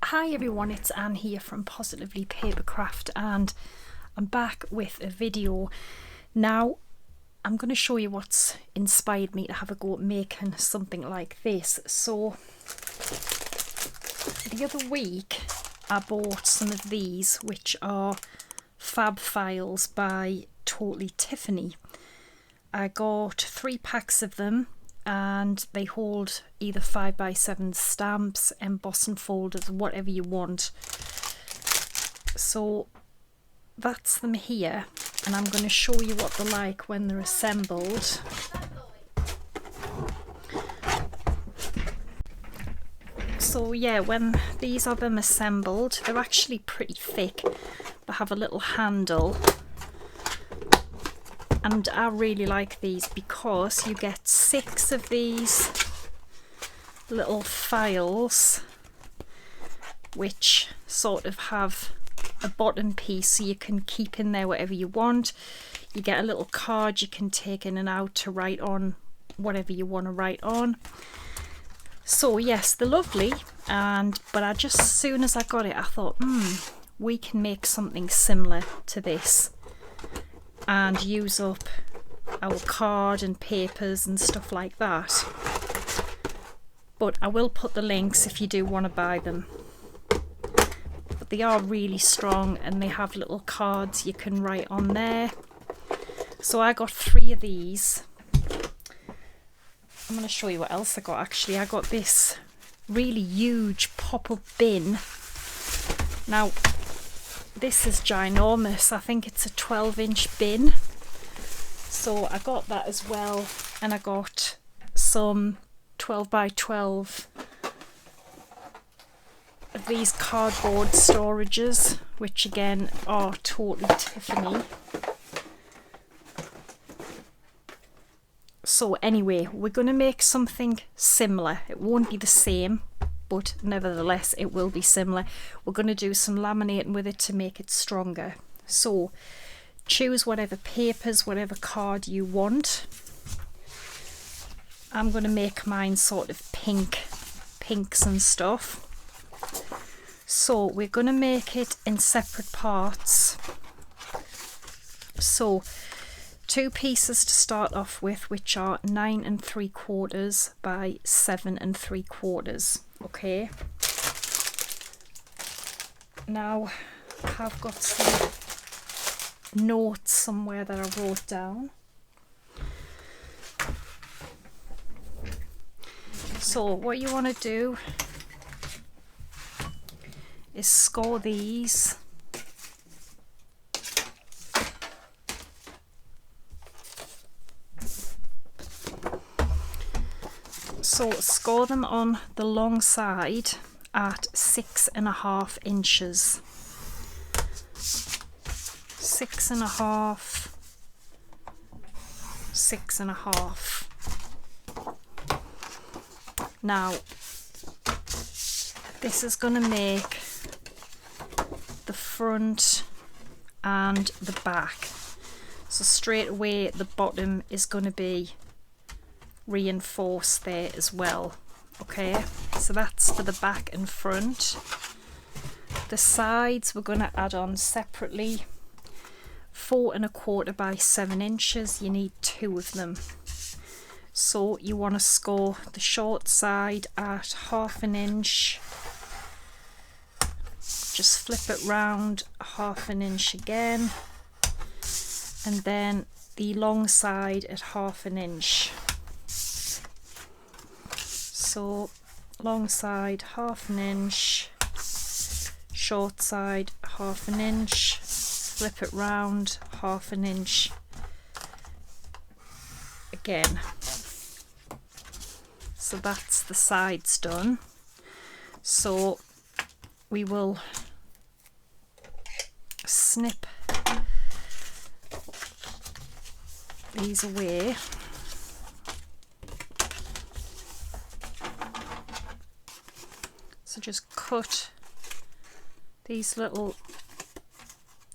Hi everyone, it's Anne here from Positively Papercraft, and I'm back with a video. Now I'm going to show you what's inspired me to have a go at making something like this. So the other week I bought some of these, which are fab files by Totally Tiffany. I got 3 packs of them and they hold either 5x7 stamps, embossing folders, whatever you want. So that's them here, and I'm going to show you what they're like when they're assembled. So yeah, when these are them assembled, they're actually pretty thick. They have a little handle, and I really like these because you get 6 of these little files which sort of have a bottom piece so you can keep in there whatever you want. You get a little card you can take in and out to write on whatever you want to write on. So yes, they're lovely, but I just, as soon as I got it, I thought, we can make something similar to this and use up our card and papers and stuff like that. But I will put the links if you do want to buy them. But they are really strong and they have little cards you can write on there. So I got 3 of these. I'm going to show you what else I got actually. I got this really huge pop-up bin. Now this is ginormous. I think it's a 12-inch bin. So I got that as well, and I got some 12x12 of these cardboard storages, which again are Totally Tiffany. So anyway, we're going to make something similar. It won't be the same, but nevertheless it will be similar. We're going to do some laminating with it to make it stronger. So choose whatever papers, whatever card you want. I'm going to make mine sort of pinks and stuff. So we're going to make it in separate parts. So 2 pieces to start off with, which are 9 3/4 by 7 3/4. Okay. Now I've got some notes somewhere that I wrote down. So what you want to do is score these. So score them on the long side at 6.5 inches. 6.5, 6.5. Now this is going to make the front and the back. So straight away the bottom is going to be reinforced there as well. Okay, so that's for the back and front. The sides we're going to add on separately. 4.25 by 7 inches. You need 2 of them. So you want to score the short side at 1/2 inch. Just flip it round 1/2 inch again, and then the long side at 1/2 inch. So long side 1/2 inch, short side 1/2 inch, flip it round 1/2 inch again. So that's the sides done. So we will snip these away. So just cut these little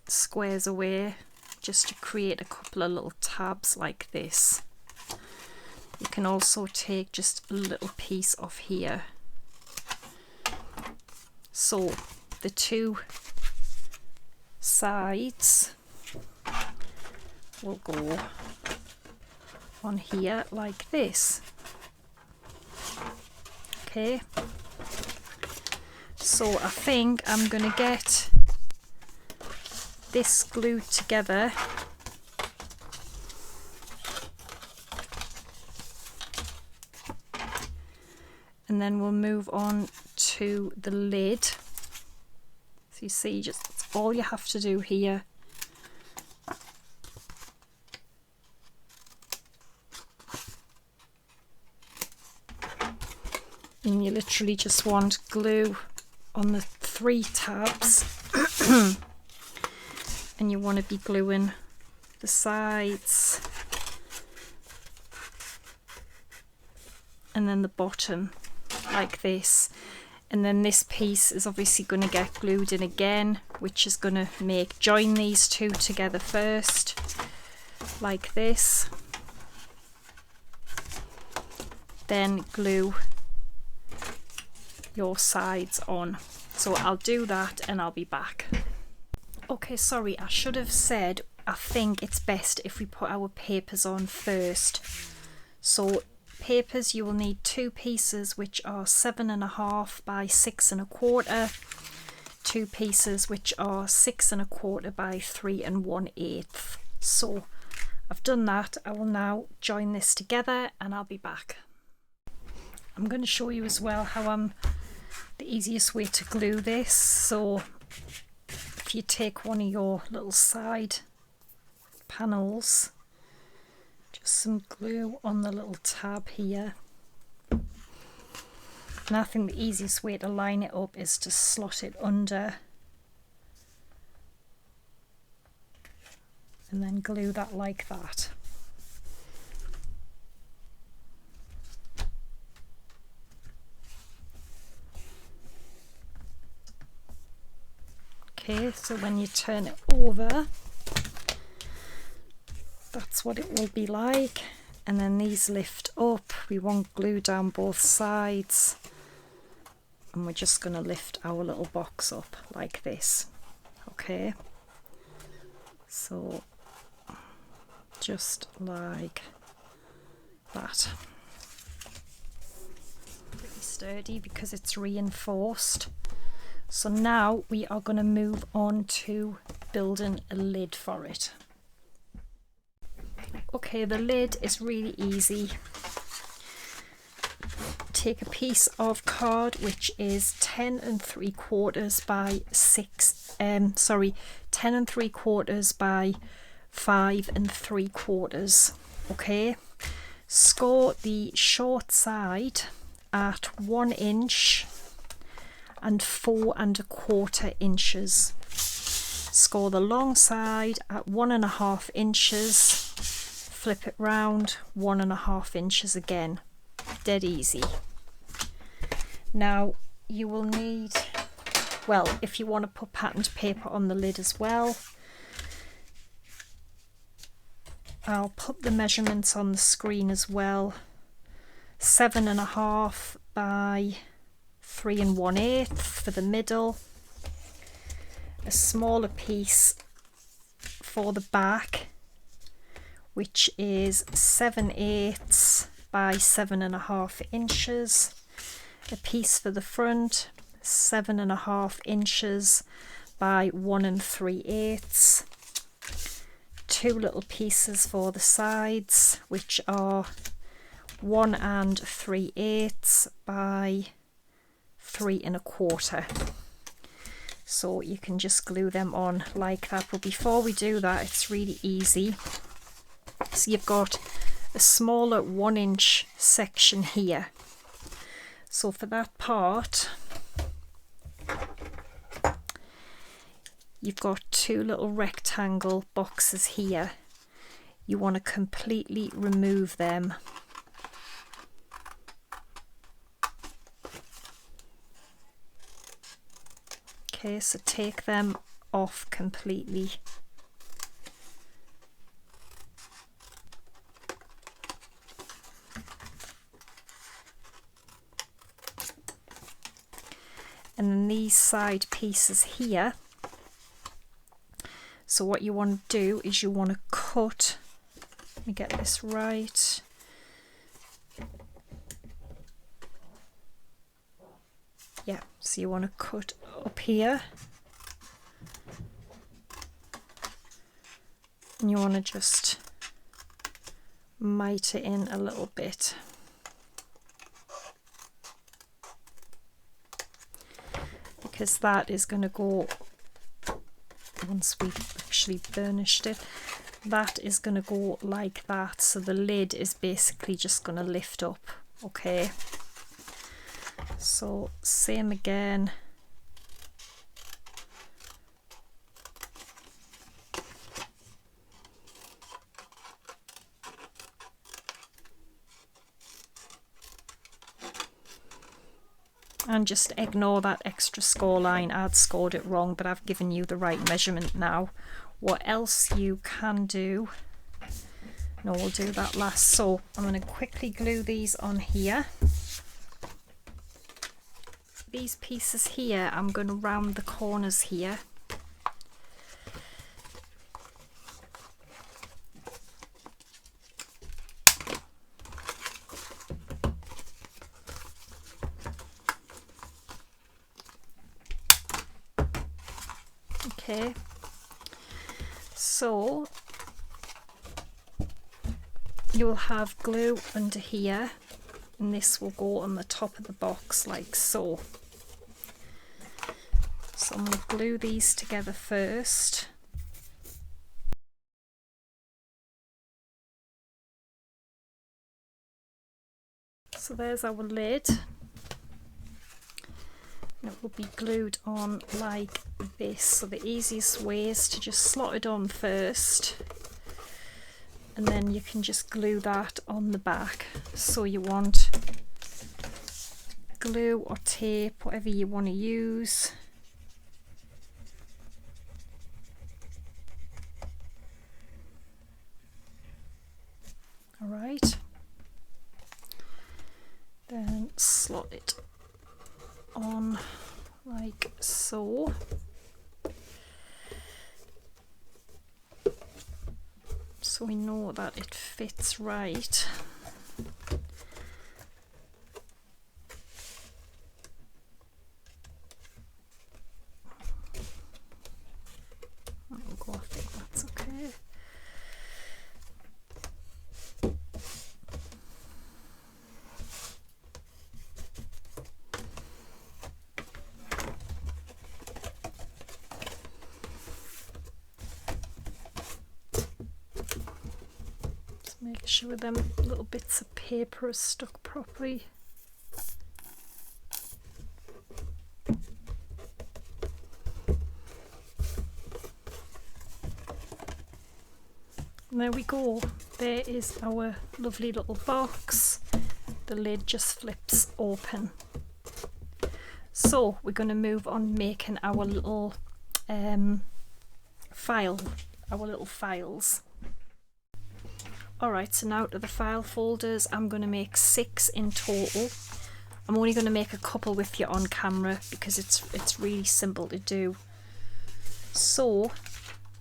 squares away just to create a couple of little tabs like this. You can also take just a little piece off here So the two sides will go on here like this. Okay, so I think I'm gonna get this glued together and then we'll move on to the lid. So you see, just that's all you have to do here. And you literally just want glue on the 3 tabs and you want to be gluing the sides and then the bottom like this, and then this piece is obviously going to get glued in again, which is going to join these two together first like this, then glue your sides on. So I'll do that and I'll be back. Okay, sorry, I should have said I think it's best if we put our papers on first. So papers, you will need 2 pieces which are 7.5 by 6 1/4, 2 pieces which are 6 1/4 by 3 1/8. So I've done that. I will now join this together and I'll be back. I'm going to show you as well how the easiest way to glue this. So if you take one of your little side panels, just some glue on the little tab here, and I think the easiest way to line it up is to slot it under and then glue that like that. Okay, so when you turn it over, that's what it will be like. And then these lift up. We want glue down both sides, and we're just going to lift our little box up like this. Okay, so just like that. Pretty sturdy because it's reinforced. So now we are going to move on to building a lid for it. Okay, the lid is really easy. Take a piece of card which is 10 3/4 by 10 3/4 by 5 3/4. Okay, score the short side at 1 inch and 4 1/4 inches. Score the long side at 1 1/2 inches. Flip it round 1 1/2 inches again. Dead easy. Now you will need, well, if you want to put patterned paper on the lid as well, I'll put the measurements on the screen as well. 7 1/2 by 3 1/8 for the middle, a smaller piece for the back which is 7/8 by 7 1/2 inches, a piece for the front 7 1/2 inches by 1 3/8, 2 little pieces for the sides which are 1 3/8 by 3 1/4. So you can just glue them on like that, but before we do that, it's really easy. So you've got a smaller 1 inch section here. So for that part, you've got 2 little rectangle boxes here. You want to completely remove them. Okay, so take them off completely. and then these side pieces here. So what you want to do is you want to cut, let me get this right, yeah, so you want to cut up here, and you want to just mite it in a little bit. Because that is going to go, once we've actually burnished it, that is going to go like that. So the lid is basically just going to lift up, okay? So same again. And just ignore that extra score line. I'd scored it wrong, but I've given you the right measurement now. What else you can do, no, we'll do that last. So I'm going to quickly glue these on here. These pieces here, I'm going to round the corners here. Okay, so you'll have glue under here, and this will go on the top of the box like so. So I'm going to glue these together first. So there's our lid. It will be glued on like this. So the easiest way is to just slot it on first, and then you can just glue that on the back. So you want glue or tape, whatever you want to use. All right, then slot it on like so. So we know that it fits right. I'll go, I think that's okay. Make sure them little bits of paper are stuck properly. And there we go. There is our lovely little box. The lid just flips open. So we're going to move on making our little files. Alright, so now to the file folders. I'm going to make 6 in total. I'm only going to make a couple with you on camera because it's really simple to do. So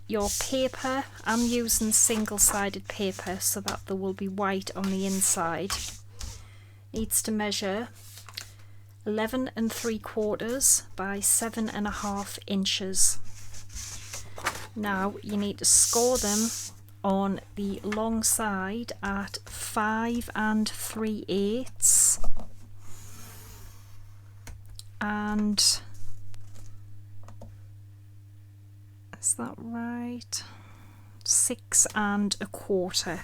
your paper, I'm using single-sided paper so that there will be white on the inside. Needs to measure 11 3/4 by 7.5 inches. Now you need to score them on the long side at 5 3/8, and is that right? 6 1/4.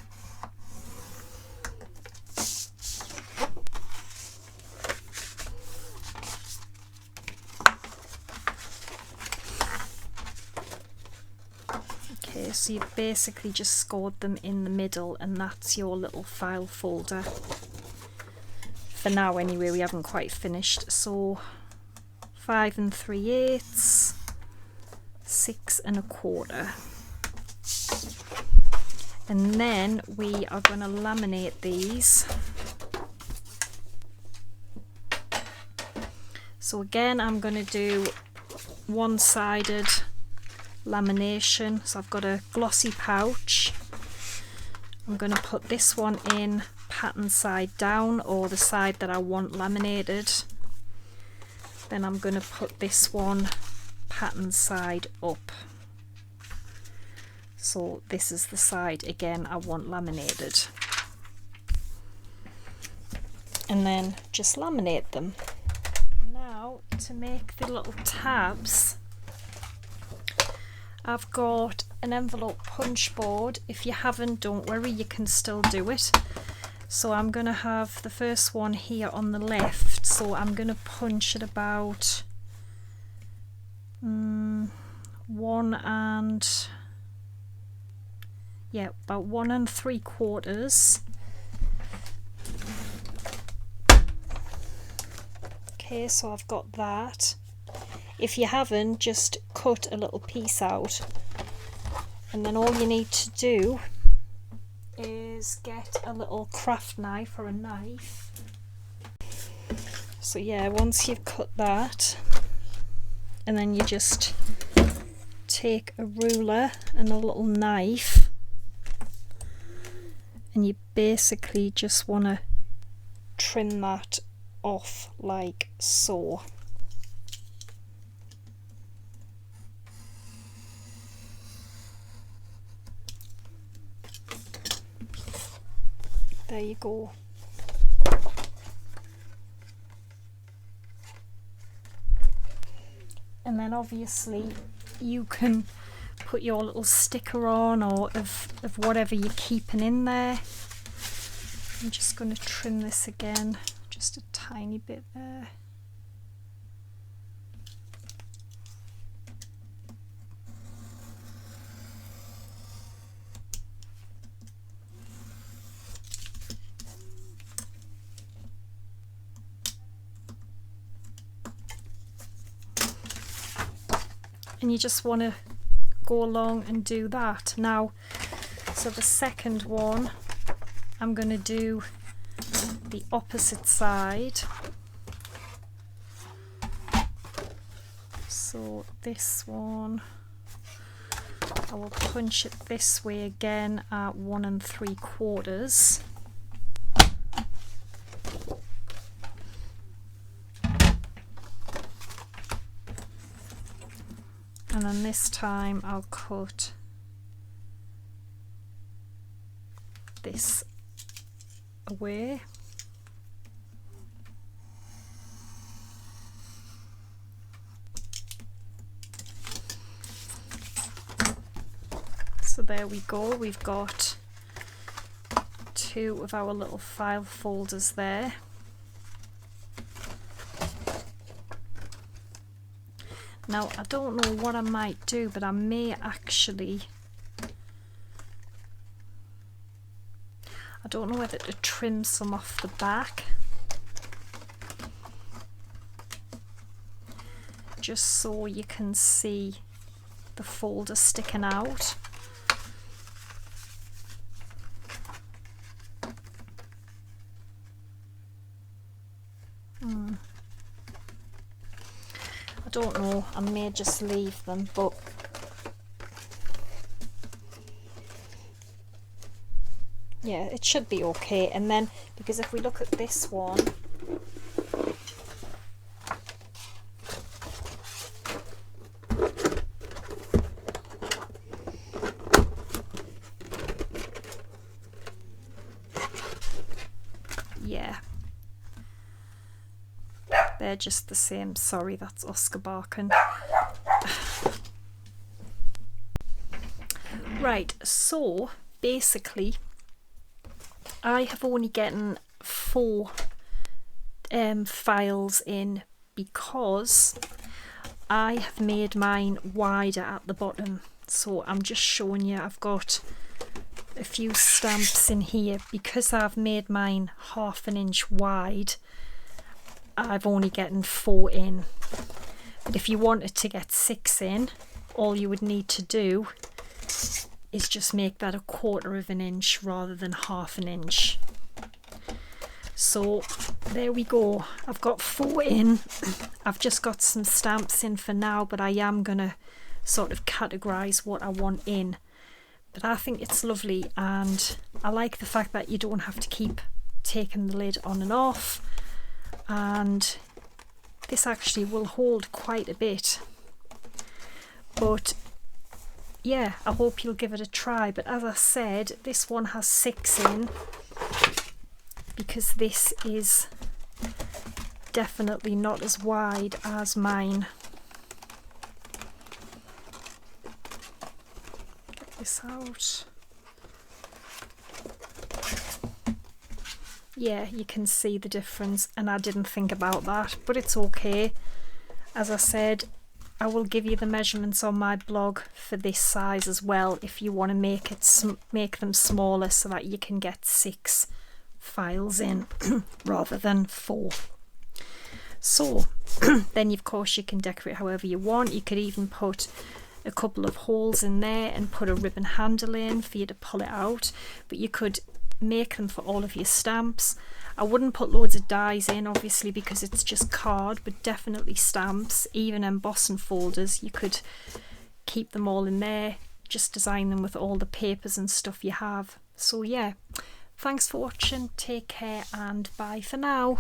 Okay, so you've basically just scored them in the middle, and that's your little file folder. For now anyway, we haven't quite finished. So 5 3/8, 6 1/4. And then we are going to laminate these. So So again, I'm going to do one-sided lamination. So I've got a glossy pouch. I'm going to put this one in pattern side down, or the side that I want laminated. Then I'm going to put this one pattern side up. So this is the side again I want laminated. And then just laminate them. Now to make the little tabs, I've got an envelope punch board. If you haven't, don't worry, you can still do it. So I'm going to have the first one here on the left, so I'm going to punch at about 1 3/4. Okay, so I've got that. If you haven't, just cut a little piece out, and then all you need to do is get a little craft knife or a knife. So yeah, once you've cut that, and then you just take a ruler and a little knife, and you basically just want to trim that off like so. There you go. And then obviously you can put your little sticker on, or of whatever you're keeping in there. I'm just going to trim this again, just a tiny bit there. And you just want to go along and do that. Now, so the second one, I'm going to do the opposite side. So this one, I will punch it this way again at 1 3/4. And then this time I'll cut this away. So there we go, we've got 2 of our little file folders there. Now I don't know what I might do, but I may actually, I don't know whether to trim some off the back, just so you can see the folder sticking out. I don't know, I may just leave them, but yeah, it should be okay. And then, because if we look at this one, yeah, they're just the same. Sorry, that's Oscar barking. Right, so basically I have only gotten 4 files in because I have made mine wider at the bottom. So I'm just showing you, I've got a few stamps in here. Because I've made mine 1/2 inch wide, I've only gotten 4 in. But if you wanted to get 6 in, all you would need to do is just make that 1/4 inch rather than 1/2 inch. So there we go. I've got 4 in. I've just got some stamps in for now, but I am gonna sort of categorize what I want in. But I think it's lovely, and I like the fact that you don't have to keep taking the lid on and off, and this actually will hold quite a bit. But yeah, I hope you'll give it a try. But as I said, this one has 6 in, because this is definitely not as wide as mine. Get this out. Yeah, you can see the difference, and I didn't think about that, but it's okay. As I said, I will give you the measurements on my blog for this size as well, if you want to make them smaller so that you can get 6 files in rather than 4. So then of course you can decorate however you want. You could even put a couple of holes in there and put a ribbon handle in for you to pull it out, but you could make them for all of your stamps. I wouldn't put loads of dies in, obviously, because it's just card, but definitely stamps, even embossing folders. You could keep them all in there, just design them with all the papers and stuff you have. So yeah, thanks for watching, take care, and bye for now.